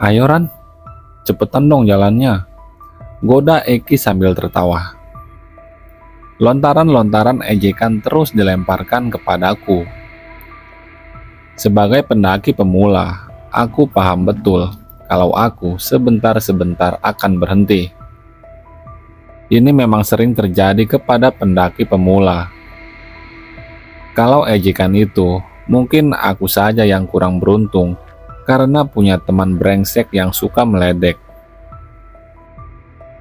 Ayo Ran, cepetan dong jalannya, goda Eki sambil tertawa. Lontaran-lontaran ejekan terus dilemparkan kepadaku. Sebagai pendaki pemula, aku paham betul kalau aku sebentar-sebentar akan berhenti. Ini memang sering terjadi kepada pendaki pemula. Kalau ejekan itu, mungkin aku saja yang kurang beruntung karena punya teman brengsek yang suka meledek.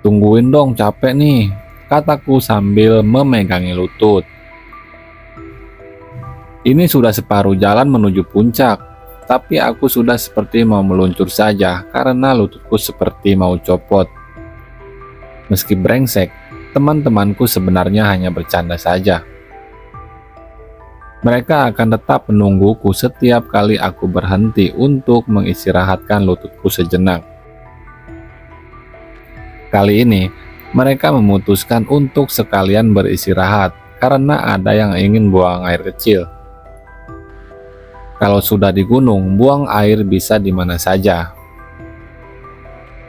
Tungguin dong, capek nih, kataku sambil memegangi lutut. Ini sudah separuh jalan menuju puncak, tapi aku sudah seperti mau meluncur saja karena lututku seperti mau copot. Meski brengsek, teman-temanku sebenarnya hanya bercanda saja. Mereka akan tetap menungguku setiap kali aku berhenti untuk mengistirahatkan lututku sejenak. Kali ini, mereka memutuskan untuk sekalian beristirahat karena ada yang ingin buang air kecil. Kalau sudah di gunung, buang air bisa di mana saja.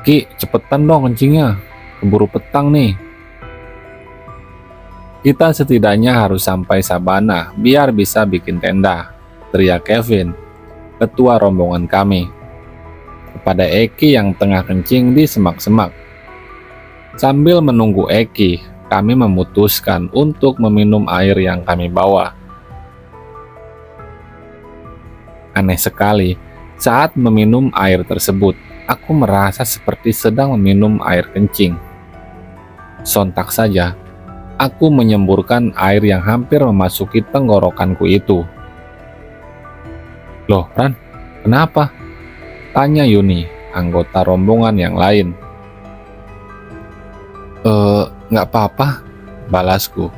Ki, cepetan dong kencingnya, keburu petang nih. Kita setidaknya harus sampai sabana biar bisa bikin tenda, teriak Kevin, ketua rombongan kami, kepada Eki yang tengah kencing di semak-semak. Sambil menunggu Eki, kami memutuskan untuk meminum air yang kami bawa. Aneh sekali, saat meminum air tersebut, aku merasa seperti sedang meminum air kencing. Sontak saja, aku menyemburkan air yang hampir memasuki tenggorokanku itu. Loh, Ran, kenapa? Tanya Yuni, anggota rombongan yang lain. Nggak apa-apa, balasku.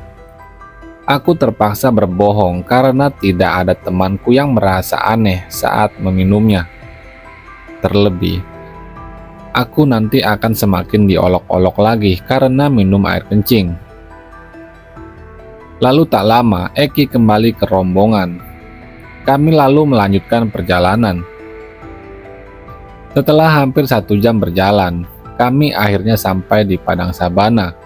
Aku terpaksa berbohong karena tidak ada temanku yang merasa aneh saat meminumnya. Terlebih, aku nanti akan semakin diolok-olok lagi karena minum air kencing. Lalu tak lama, Eki kembali ke rombongan. Kami lalu melanjutkan perjalanan. Setelah hampir 1 jam berjalan, kami akhirnya sampai di padang sabana.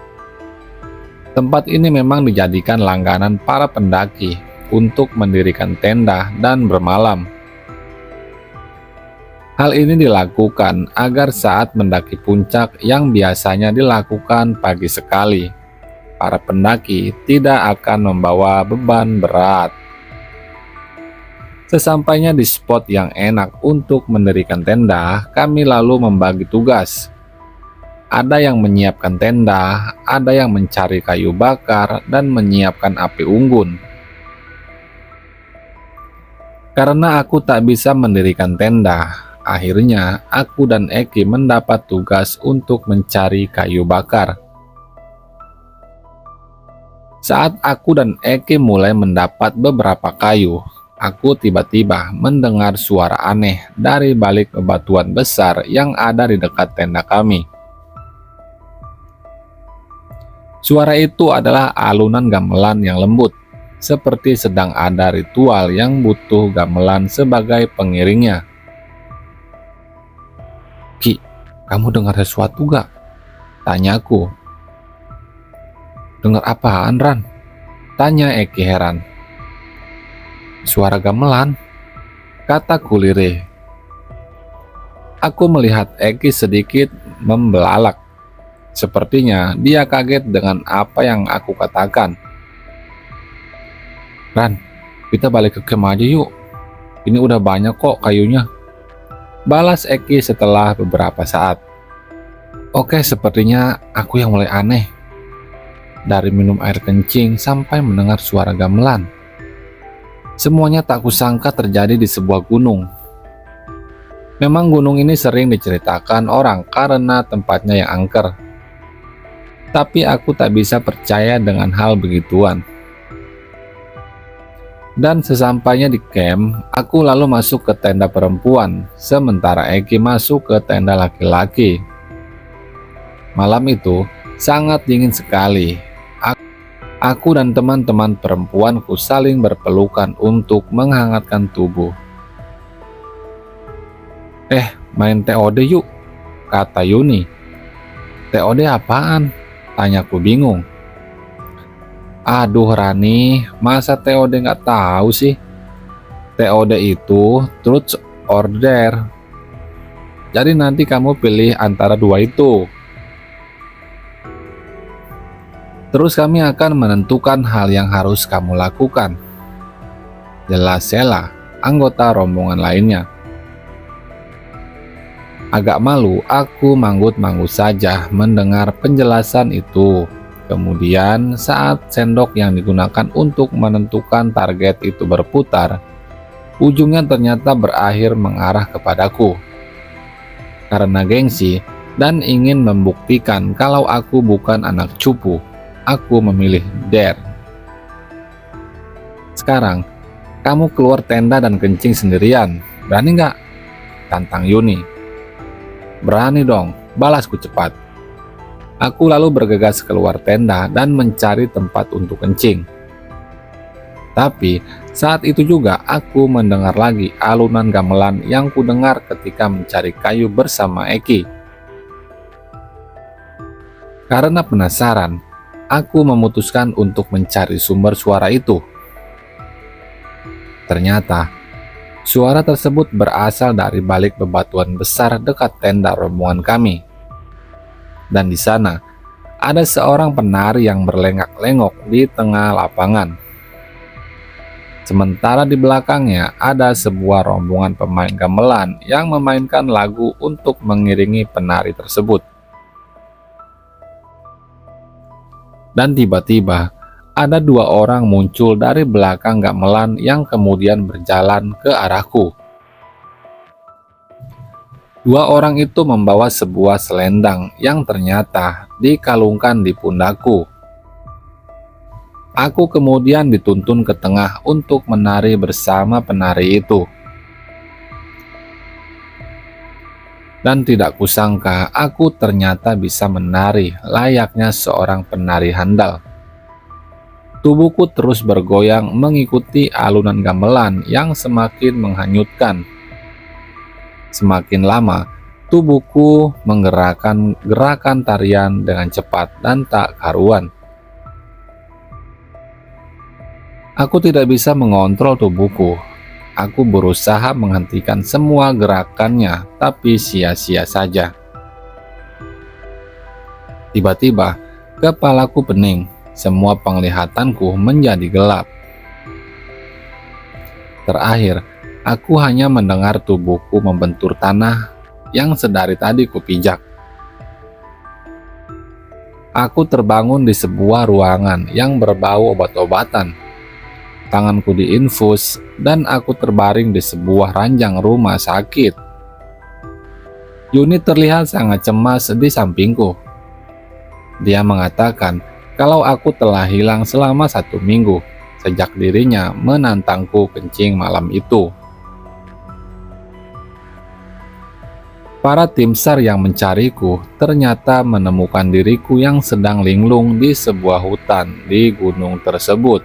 Tempat ini memang dijadikan langganan para pendaki untuk mendirikan tenda dan bermalam. Hal ini dilakukan agar saat mendaki puncak yang biasanya dilakukan pagi sekali, para pendaki tidak akan membawa beban berat. Sesampainya di spot yang enak untuk mendirikan tenda, kami lalu membagi tugas. Ada yang menyiapkan tenda, ada yang mencari kayu bakar, dan menyiapkan api unggun. Karena aku tak bisa mendirikan tenda, akhirnya aku dan Eki mendapat tugas untuk mencari kayu bakar. Saat aku dan Eki mulai mendapat beberapa kayu, aku tiba-tiba mendengar suara aneh dari balik bebatuan besar yang ada di dekat tenda kami. Suara itu adalah alunan gamelan yang lembut, seperti sedang ada ritual yang butuh gamelan sebagai pengiringnya. Ki, kamu dengar sesuatu gak? Tanyaku. Dengar apaan, Ran? Tanya Eki heran. Suara gamelan, kataku lirih. Aku melihat Eki sedikit membelalak. Sepertinya dia kaget dengan apa yang aku katakan. Ran, kita balik ke camp aja yuk. Ini udah banyak kok kayunya, balas Eki setelah beberapa saat. Oke, sepertinya aku yang mulai aneh. Dari minum air kencing sampai mendengar suara gamelan, semuanya tak kusangka terjadi di sebuah gunung. Memang gunung ini sering diceritakan orang karena tempatnya yang angker. Tapi aku tak bisa percaya dengan hal begituan. Dan sesampainya di camp, aku lalu masuk ke tenda perempuan, sementara Eki masuk ke tenda laki-laki. Malam itu sangat dingin sekali. Aku dan teman-teman perempuanku saling berpelukan untuk menghangatkan tubuh. Main TOD yuk, kata Yuni. TOD apaan? Tanyaku bingung. Aduh Rani, masa TOD nggak tahu sih? TOD itu Truth or Dare. Jadi nanti kamu pilih antara dua itu. Terus kami akan menentukan hal yang harus kamu lakukan. Jelas Sheila, anggota rombongan lainnya. Agak malu, aku manggut-manggut saja mendengar penjelasan itu. Kemudian saat sendok yang digunakan untuk menentukan target itu berputar, ujungnya ternyata berakhir mengarah kepadaku. Karena gengsi dan ingin membuktikan kalau aku bukan anak cupu, aku memilih Dare. Sekarang, kamu keluar tenda dan kencing sendirian. Berani nggak? Tantang Yuni. Berani dong, balasku cepat. Aku lalu bergegas keluar tenda dan mencari tempat untuk kencing. Tapi saat itu juga aku mendengar lagi alunan gamelan yang kudengar ketika mencari kayu bersama Eki. Karena penasaran, aku memutuskan untuk mencari sumber suara itu. Ternyata, suara tersebut berasal dari balik bebatuan besar dekat tenda rombongan kami. Dan di sana, ada seorang penari yang berlenggak-lenggok di tengah lapangan. Sementara di belakangnya ada sebuah rombongan pemain gamelan yang memainkan lagu untuk mengiringi penari tersebut. Dan tiba-tiba, ada dua orang muncul dari belakang gamelan yang kemudian berjalan ke arahku. Dua orang itu membawa sebuah selendang yang ternyata dikalungkan di pundakku. Aku kemudian dituntun ke tengah untuk menari bersama penari itu. Dan tidak kusangka aku ternyata bisa menari layaknya seorang penari handal. Tubuhku terus bergoyang mengikuti alunan gamelan yang semakin menghanyutkan. Semakin lama, tubuhku menggerakkan gerakan tarian dengan cepat dan tak karuan. Aku tidak bisa mengontrol tubuhku. Aku berusaha menghentikan semua gerakannya, tapi sia-sia saja. Tiba-tiba, kepalaku pening. Semua penglihatanku menjadi gelap. Terakhir, aku hanya mendengar tubuhku membentur tanah yang sedari tadi kupijak. Aku terbangun di sebuah ruangan yang berbau obat-obatan. Tanganku diinfus dan aku terbaring di sebuah ranjang rumah sakit. Yuni terlihat sangat cemas di sampingku. Dia mengatakan kalau aku telah hilang selama 1 minggu sejak dirinya menantangku kencing malam itu. Para tim SAR yang mencariku ternyata menemukan diriku yang sedang linglung di sebuah hutan di gunung tersebut.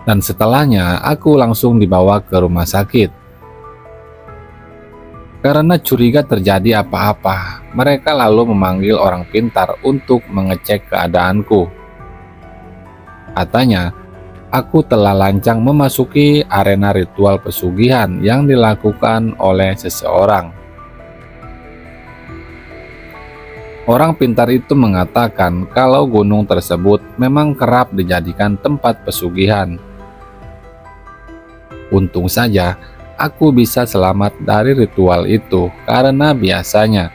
Dan setelahnya aku langsung dibawa ke rumah sakit. Karena curiga terjadi apa-apa, mereka lalu memanggil orang pintar untuk mengecek keadaanku. Katanya, aku telah lancang memasuki arena ritual pesugihan yang dilakukan oleh seseorang. Orang pintar itu mengatakan kalau gunung tersebut memang kerap dijadikan tempat pesugihan. Untung saja aku bisa selamat dari ritual itu karena biasanya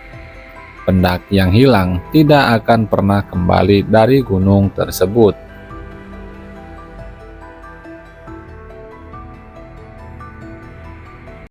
pendaki yang hilang tidak akan pernah kembali dari gunung tersebut.